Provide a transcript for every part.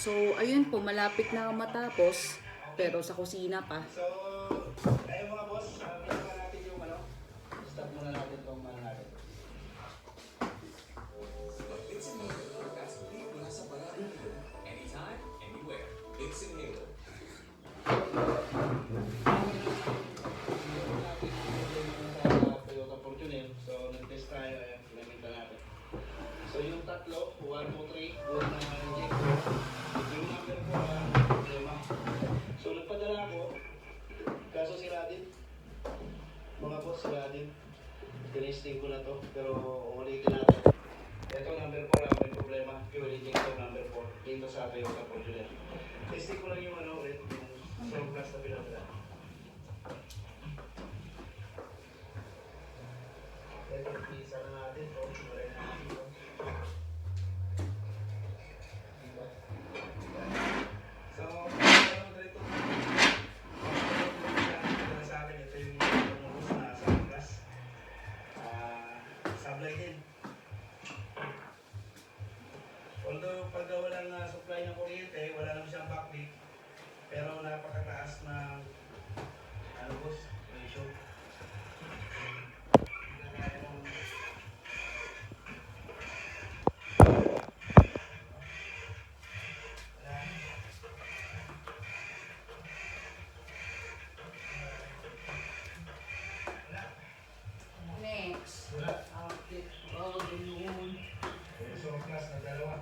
So, ayun po, malapit na matapos. Pero sa kusina pa. So, ayun mga boss, pinaka natin yung ano, stop muna natin itong ano natin. It's Inhaler for fast relief mula sa paraan. Anytime, anywhere. It's Inhaler. Toyota Fortuner. So, nag-test tayo, ayan, pinamita natin. So, yung tatlo, 1, 2, 3, buwan na injector. Yung number 4, problema. So, nagpadala ako, kaso sila din. Mga boss, sila din. Tinesting ko na to, pero ulitin natin. Ito, number 4, may problema. Fuel injector number 4. Dito sa Toyota Fortuner. Testing ko lang yung ano ulit, yung surplus na pinadala. Ito, isa na natin. O, sumulay na natin ito. Diba? So, ano dito? Sa akin, ito yung tumulong na surplus. Sablay din. Although pag walang supply ng kuryente, wala naman siyang backlight, pero napakataas ng ano boss, ratio. Next. Wala. Okay. Oh, ganyan. So, plus na dalawa.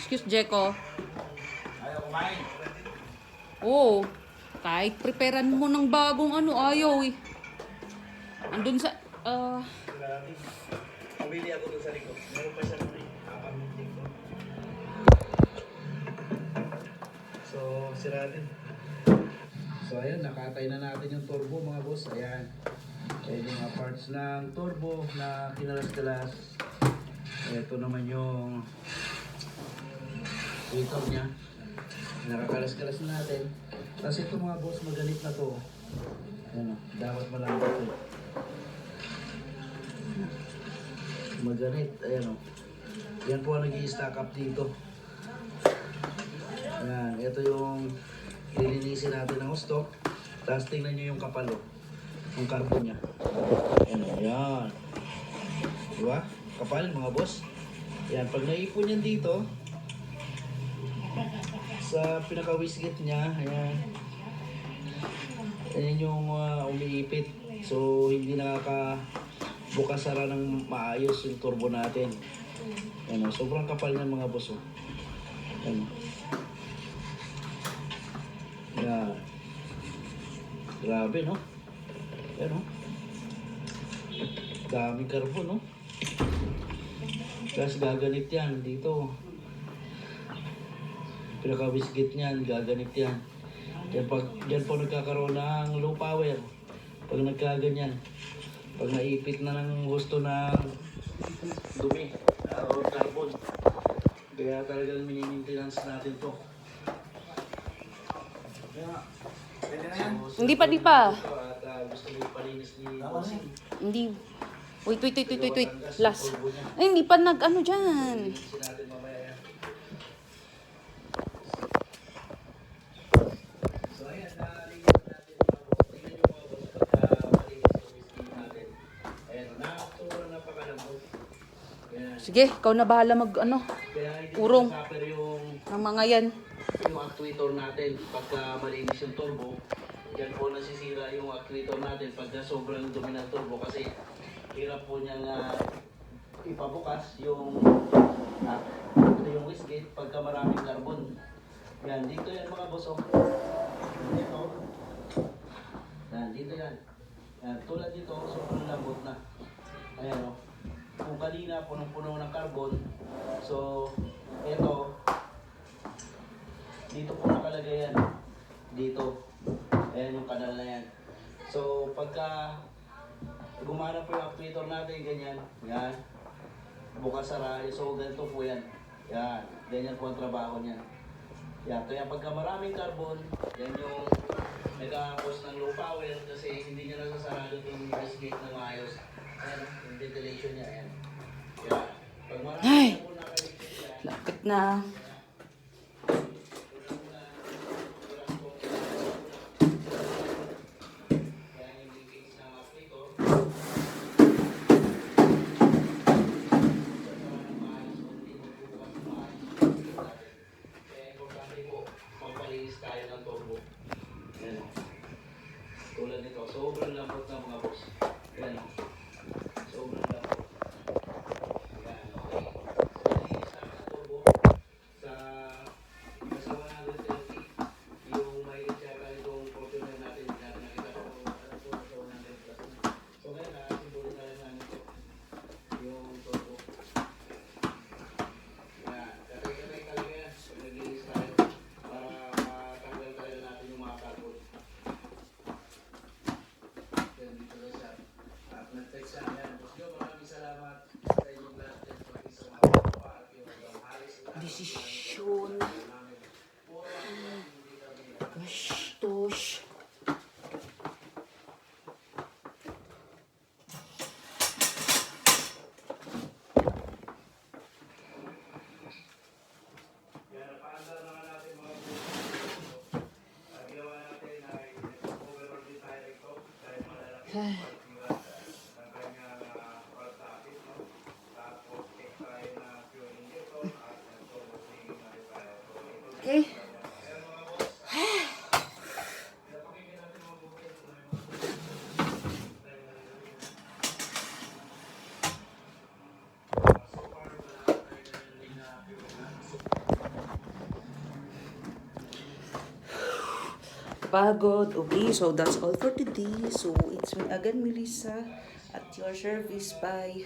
Excuse, Jeko. Ayaw kumain. Oo. Kahit preparean mo ng bagong ano, ayaw eh. Andun sa, Grabe. Pabili ako doon sa likod. Meron pa siya doon eh. Apat ng dito. So, sira din. So, ayan. Nakatay na natin yung turbo mga boss. Ayan. Ayan yung mga parts ng turbo na kinalas-kalas. Ito naman yung heater niya. Nakakalas-kalas na natin. Tapos ito mga boss, maganit na to. Ayan o. Dapat malambot ito. Maganit. Ayan o. Yan po ang nag-i-stack up dito. Ayan. Ito yung lilinisin natin ng stock. Tapos tingnan nyo yung kapalo. Yung carbon niya. Ayan o. Ayan. Diba? Kapal mga boss. Ayan. Pag naipon yan dito, sa pinaka-wisget niya, ayan. Ayan yung umiipit. So, hindi nakakabukas-sara ng maayos yung turbo natin. Ayan, sobrang kapal niyan mga boss. Ayan. Ayan. Grabe, no? Ayan, no? Daming carbon, no? Tapos gaganit yan dito. Pinaka-wisget niyan, gaganit yan. Yan po nagkakaroon ng low power. Pag nagkaganyan, pag naipit na ng gusto ng dumi o carbon. Kaya talagang mini-maintenance natin to. Kaya, hindi pa, di pa. At gusto mo ipalinis ni Bossing. Hindi. Wait. Last. Ay, hindi pa nag-ano dyan. Linisin natin mamaya yan. So ayan, nalinis natin. Tingnan nyo mga boss pagka malinis yung whiskey natin. Ayan, napakalambot. Ayan. Sige, ikaw na bahala mag, ano, Kaya hindi urong masasuffer yung ng mga yan. actuator natin pagka malinis yung turbo. Yan po nasisira yung actuator natin pagka sobrang dumi ng turbo kasi hirap po niyang ipabukas yung ito yung wastegate pagka maraming carbon. Yan, dito yan mga boss. Oh. yan. Yan. Tulad dito, sobrang lambot na. Ayan o. Kung kanina, punong-puno ng carbon. So, ito, dito po nakalagay yan. Dito. Ayan yung kanal na yan. So, pagka gumana po yung actuator natin, ganyan. Yan. Bukas sara. So, ganito po yan. Yan. Ganyan po ang trabaho niyan. Yan. Kaya pagka maraming carbon, yan yung nag-a-cause ng low power kasi hindi niya nasasarado yung gas gate na maayos. Ayan, yung ventilation niya. Ayan. Yan. Pag Ay! maraming carbon nakaligpit yan, Lapit na. tulad nito, sobrang lambot ng mga boss. Yan. Sobrang lambot. Yan, okay. So, linis namin ang turbo sa 130. Yung may tsaka itong Fortuner natin na nakita ko ano po sa 100 plus na. So ngayon, simbolo na lang namin ito. Yung turbo. Yan. Katay-katay talaga yan. Pag naglinis tayo para matanggal talaga natin yung mga carbon. Dito na siya. At nag-text siya. Yan. Boss Joe, maraming salamat sa inyong lahat. Pati sa mga kapatid yung halos lahat. Desisyon. Gastos. Yan, napaandar naman natin mga ginawa natin ay overall din tayo ito dahil malalaki ang pagkira ng kanyang pagtapit, no? Tapos check tayo na fuel injector at turbo cleaning na rin tayo. So ito na Okay. ayan mga boss. Pinapakinggan natin mga buhay kung may mga tayo na rin. So far, wala tayo narinig na fuel na. Pagod. Okay, so that's all for today. So it's me again, Melissa, at your service. Bye.